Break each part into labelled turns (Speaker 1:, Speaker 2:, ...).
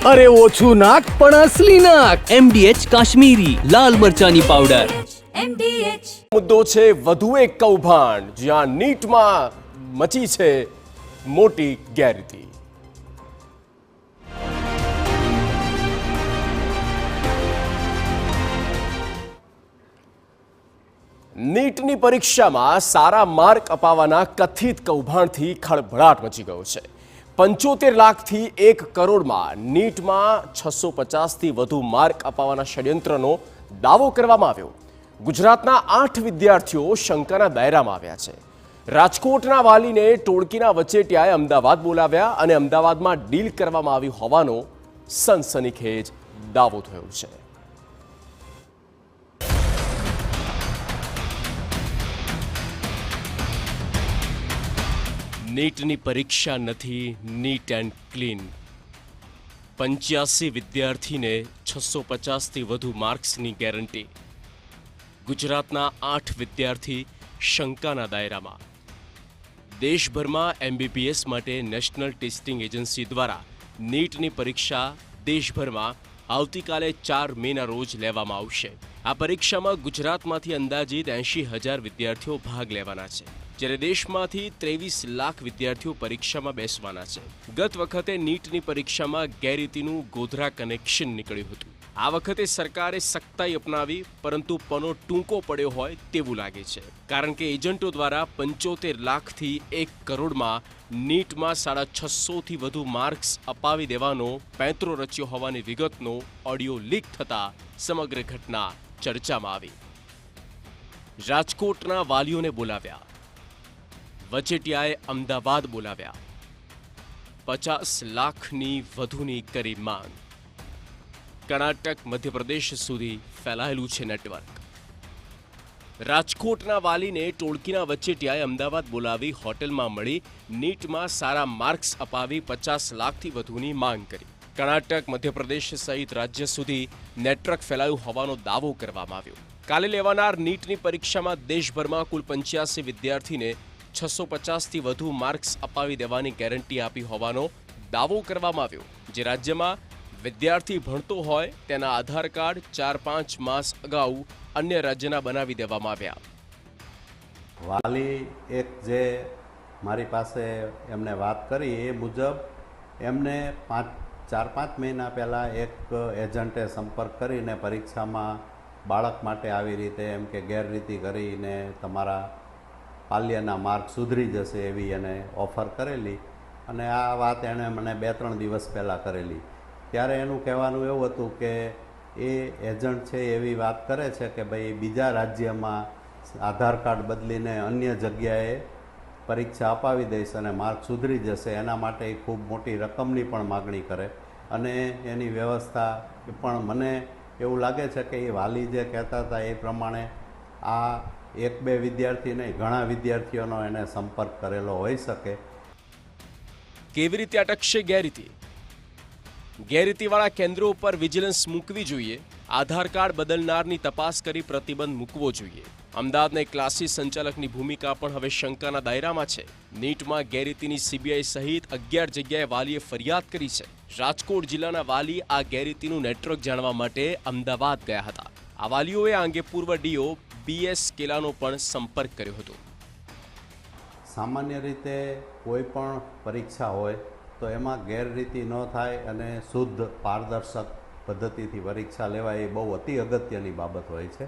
Speaker 1: અરે ઓછું નાક પણ અસલી નાક.
Speaker 2: MDH કાશ્મીરી લાલ મરચાની પાવડર.
Speaker 3: મુદ્દો છે વધુ એક કૌભાંડ જ્યાં નીટમાં મચી છે મોટી ગેરરીતિ. નીટની પરીક્ષામાં સારા માર્ક અપાવવાના કથિત કૌભાંડથી ખળભળાટ મચી ગયો છે. 75 લાખથી 1 કરોડમાં નીટમાં 650થી વધુ માર્ક અપાવવાના ષડયંત્રનો દાવો કરવામાં આવ્યો. ગુજરાતના 8 વિદ્યાર્થીઓ શંકાના દાયરામાં આવ્યા છે. રાજકોટના વાલીને ટોળકીના વચેટિયાએ અમદાવાદ બોલાવ્યા અને અમદાવાદમાં ડીલ કરવામાં આવી હોવાનો સનસનીખેજ દાવો થયો છે. નીટની પરીક્ષા નથી નીટ એન્ડ ક્લીન. 85 વિદ્યાર્થીને 650થી વધુ માર્ક્સની ગેરંટી. ગુજરાતના 8 વિદ્યાર્થી શંકાના દાયરામાં. દેશભરમાં MBBS માટે નેશનલ ટેસ્ટિંગ એજન્સી દ્વારા નીટની પરીક્ષા દેશભરમાં આવતીકાલે 4 મેના રોજ લેવામાં આવશે. આ પરીક્ષામાં ગુજરાતમાંથી અંદાજિત 80,000 વિદ્યાર્થીઓ ભાગ લેવાના છે, જ્યારે દેશમાંથી 23 લાખ વિદ્યાર્થીઓ પરીક્ષામાં બેસવાના છે. ગત વખતે નીટની પરીક્ષામાં ગેરરીતિનું ગોધરા કનેક્શન નીકળ્યું હતું. આ વખતે સરકારે સખ્તાઈ અપનાવી, પરંતુ પનો ટૂંકો પડ્યો હોય તેવું લાગે છે, કારણ કે એજન્ટો દ્વારા 75 લાખથી 1 કરોડમાં નીટમાં 650થી વધુ માર્ક્સ અપાવી દેવાનો પેંતરો રચ્યો હોવાની વિગતનો ઓડિયો લીક થતા સમગ્ર ઘટના ચર્ચામાં આવી. રાજકોટના વાલીઓને બોલાવ્યા, વચેટિયાએ અમદાવાદ બોલાવ્યા, 50 લાખની વધુની કરી માંગ. કર્ણાટક મધ્યપ્રદેશ સુધી ફેલાયેલું છે નેટવર્ક. રાજકોટના વાલીને ટોળકીના વચેટિયાએ અમદાવાદ બોલાવી હોટેલમાં મળી નીટમાં સારા માર્ક્સ અપાવી 50 લાખથી વધુની માંગ કરી. કર્ણાટક મધ્યપ્રદેશ સહિત રાજ્ય સુધી નેટવર્ક ફેલાયું હોવાનો દાવો કરવામાં આવ્યો. કાલે લેવાનાર નીટની પરીક્ષામાં દેશભરમાં કુલ 85 વિદ્યાર્થીને 650થી વધુ માર્ક્સ અપાવી દેવાની ગેરંટી આપી હોવાનો દાવો કરવામાં આવ્યો. જે રાજ્યમાં વિદ્યાર્થી ભણતો હોય તેના આધાર કાર્ડ 4-5 માસ અગાઉ અન્ય રાજ્યના બનાવી દેવામાં આવ્યા.
Speaker 4: વાલી એક જે મારી પાસે એમને વાત કરી એ મુજબ એમને 4-5 મહિના પહેલાં એક એજન્ટે સંપર્ક કરીને પરીક્ષામાં બાળક માટે આવી રીતે એમ કે ગેરરીતિ કરીને તમારા પાલ્યના માર્ક સુધરી જશે એવી એને ઓફર કરેલી, અને આ વાત એણે મને 2-3 દિવસ પહેલાં કરેલી. ત્યારે એનું કહેવાનું એવું હતું કે એ એજન્ટ છે એવી વાત કરે છે કે ભાઈ બીજા રાજ્યમાં આધાર કાર્ડ બદલીને અન્ય જગ્યાએ પરીક્ષા અપાવી દઈશ અને માર્ક સુધરી જશે. એના માટે એ ખૂબ મોટી રકમની પણ માગણી કરે અને એની વ્યવસ્થા પણ મને એવું લાગે છે કે એ વાલી જે કહેતા હતા એ પ્રમાણે આ 1-2 વિદ્યાર્થી નહીં, ઘણા વિદ્યાર્થીઓનો એને સંપર્ક કરેલો હોઈ શકે.
Speaker 3: કેવી રીતે અટકશે ગેરરીતિ? ગેરરીતિવાળા કેન્દ્રો ઉપર વિજિલન્સ મૂકવી જોઈએ. આધાર કાર્ડ બદલનારની તપાસ કરી પ્રતિબંધ મૂકવો જોઈએ. અમદાવાદના ક્લાસીસ સંચાલકની ભૂમિકા પણ હવે શંકાના દાયરામાં છે. નીટમાં ગેરરીતિની CBI સહિત 11 જગ્યાએ વાલીએ ફરિયાદ કરી છે. રાજકોટ જિલ્લાના વાલી આ ગેરરીતિનું નેટવર્ક જાણવા માટે અમદાવાદ ગયા હતા. આ વાલીઓએ આ અંગે પૂર્વ DO BS કેલાનો પણ સંપર્ક કર્યો હતો.
Speaker 4: સામાન્ય રીતે કોઈ પણ પરીક્ષા હોય તો એમાં ગેરરીતિ ન થાય અને શુદ્ધ પારદર્શક પદ્ધતિથી પરીક્ષા લેવાય એ બહુ અતિ અગત્યની બાબત હોય છે.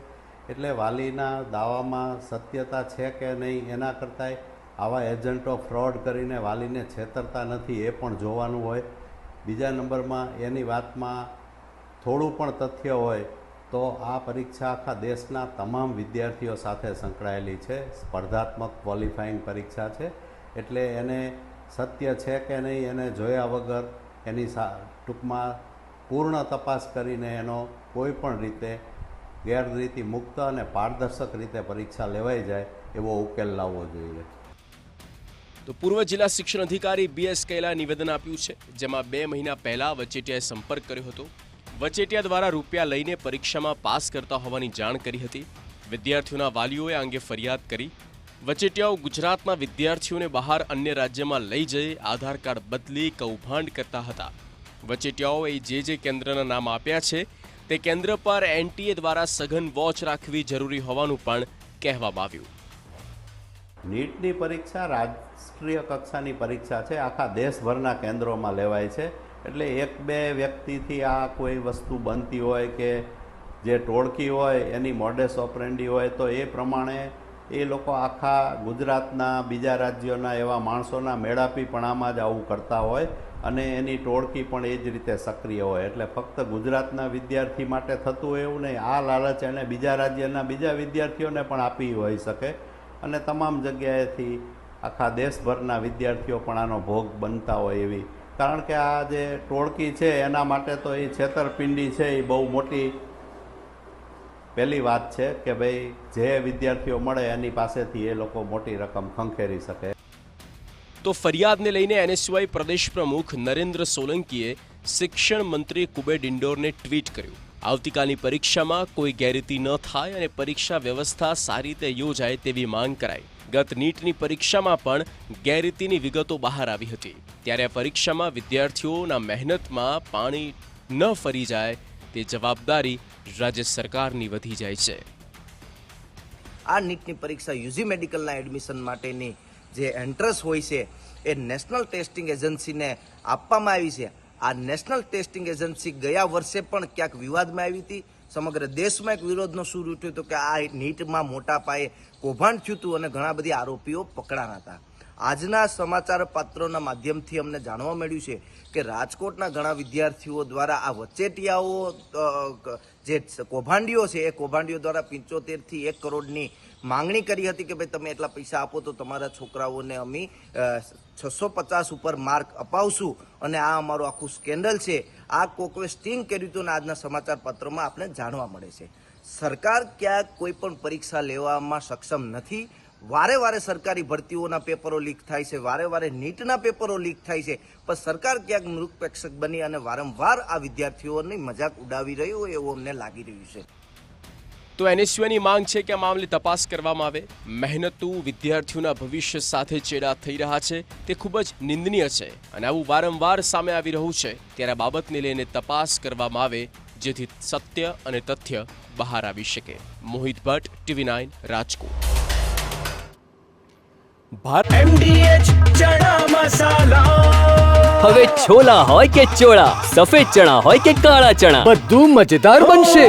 Speaker 4: એટલે વાલીના દાવામાં સત્યતા છે કે નહીં એના કરતાંય આવા એજન્ટો ફ્રોડ કરીને વાલીને છેતરતા નથી એ પણ જોવાનું હોય. બીજા નંબરમાં એની વાતમાં થોડું પણ તથ્ય હોય તો આ પરીક્ષા આખા દેશના તમામ વિદ્યાર્થીઓ સાથે સંકળાયેલી છે. સ્પર્ધાત્મક ક્વોલિફાઈંગ પરીક્ષા છે, એટલે એને સત્ય છે કે નહીં એને જોયા વગર એની ટૂંકમાં પૂર્ણ તપાસ કરીને એનો કોઈ પણ રીતે ગેરરીતિ મુક્ત અને પારદર્શક રીતે પરીક્ષા લેવાઈ જાય એવો ઉકેલ લાવવો જોઈએ.
Speaker 3: તો પૂર્વ જિલ્લા શિક્ષણ અધિકારી BS કેલાએ નિવેદન આપ્યું છે, જેમાં 2 મહિના પહેલા વચેટિયાએ સંપર્ક કર્યો હતો. વચેટિયા દ્વારા રૂપિયા લઈને પરીક્ષામાં પાસ કરતા હોવાની જાણ કરી હતી. વિદ્યાર્થીઓના વાલીઓએ આ અંગે ફરિયાદ કરી. વચેટિયાઓ ગુજરાતના વિદ્યાર્થીઓને બહાર અન્ય રાજ્યમાં લઈ જઈ આધાર કાર્ડ બદલી કૌભાંડ કરતા હતા. વચેટિયાઓએ જે કેન્દ્રના નામ આપ્યા છે તે કેન્દ્ર પર એનટીએ દ્વારા સઘન વોચ રાખવી જરૂરી હોવાનું પણ કહેવામાં આવ્યું.
Speaker 4: નીટની પરીક્ષા રાષ્ટ્રીય કક્ષાની પરીક્ષા છે, આખા દેશભરના કેન્દ્રોમાં લેવાય છે. એટલે એક બે વ્યક્તિથી આ કોઈ વસ્તુ બનતી હોય કે જે ટોળકી હોય એની મોડેસ ઓપરેન્ડી હોય તો એ પ્રમાણે એ લોકો આખા ગુજરાતના બીજા રાજ્યોના એવા માણસોના મેળાપીપણામાં જ આવું કરતા હોય અને એની ટોળકી પણ એ જ રીતે સક્રિય હોય. એટલે ફક્ત ગુજરાતના વિદ્યાર્થી માટે થતું હોય એવું નહીં, આ લાલચ એને બીજા રાજ્યના બીજા વિદ્યાર્થીઓને પણ આપી હોઈ શકે અને તમામ જગ્યાએથી આખા દેશભરના વિદ્યાર્થીઓ પણ આનો ભોગ બનતા હોય એવી. કારણ કે આ જે ટોળકી છે એના માટે તો એ છેતરપિંડી છે એ બહુ મોટી પહેલી વાત છે કે ભાઈ જે વિદ્યાર્થીઓ મળે એની પાસેથી એ લોકો મોટી રકમ ખંખેરી શકે.
Speaker 3: તો ફરિયાદને લઈને એનએસયુઆઈ પ્રદેશ પ્રમુખ નરેન્દ્ર સોલંકીએ શિક્ષણ મંત્રી કુબેર ઇન્ડોરને ટ્વીટ કર્યું. આવતીકાલની પરીક્ષામાં કોઈ ગેરરીતિ ન થાય અને પરીક્ષા વ્યવસ્થા સારી રીતે યોજાય તેવી માંગ કરાઈ. ગત નીટની પરીક્ષામાં પણ ગેરરીતિની વિગતો બહાર આવી હતી. ત્યારે આ પરીક્ષામાં વિદ્યાર્થીઓના મહેનતમાં પાણી ન ફરી જાય તે જવાબદારી રાજ્ય સરકારની વધી જાય છે.
Speaker 5: આ નીટની પરીક્ષા યુજી મેડિકલના એડમિશન માટેની જે એન્ટ્રન્સ હોય છે એ નેશનલ ટેસ્ટિંગ એજન્સીને આપવામાં આવી છે. આ નેશનલ ટેસ્ટિંગ એજન્સી ગયા વર્ષે પણ ક્યાંક વિવાદમાં આવી હતી. સમગ્ર દેશમાં એક વિરોધનો સૂર ઉઠ્યો હતો કે આ નીટમાં મોટા પાયે કૌભાંડ થયું હતું અને ઘણા બધી આરોપીઓ પકડાના હતા. આજના સમાચાર પત્રોના માધ્યમથી અમને જાણવા મળ્યું છે કે રાજકોટના ઘણા વિદ્યાર્થીઓ દ્વારા આ વચેટિયાઓ જે કૌભાંડીઓ છે એ કૌભાંડીઓ દ્વારા 75 થી 1 કરોડની માંગણી કરી હતી કે ભાઈ તમે એટલા પૈસા આપો તો તમારા છોકરાઓને અમે 650 ઉપર માર્ક અપાવશું અને આ અમારું આખું સ્કેન્ડલ છે. આ કોકવે સ્ટિંગ કર્યું હતું અને આજના સમાચાર પત્રોમાં આપણે જાણવા મળે છે. સરકાર ક્યાંક કોઈ પણ પરીક્ષા લેવામાં સક્ષમ નથી. વારે વારે સરકારી ભરતીઓના પેપરો લીક થાય છે, વારે વારે નીટના પેપરો લીક થાય છે, પણ સરકાર ક્યાંક નિરપેક્ષક બની અને વારંવાર આ વિદ્યાર્થીઓની મજાક ઉડાવી રહ્યું હોય એવું અમને લાગી રહ્યું છે.
Speaker 3: તો એનએસયુની માંગ છે કે આ મામલે તપાસ કરવામાં આવે. મહેનતુ વિદ્યાર્થીઓના ભવિષ્ય સાથે ચેડા થઈ રહ્યા છે તે ખૂબ જ નિંદનીય છે અને આવું વારંવાર સામે આવી રહ્યું છે. ત્યારે આ બાબતને લઈને તપાસ કરવામાં આવે જેથી સત્ય અને તથ્ય બહાર આવી શકે. મોહિત ભટ્ટ, TV9 રાજકોટ.
Speaker 2: હવે છોલા હોય કે ચોળા, સફેદ ચણા હોય કે કાળા ચણા,
Speaker 1: બધું મજેદાર બનશે.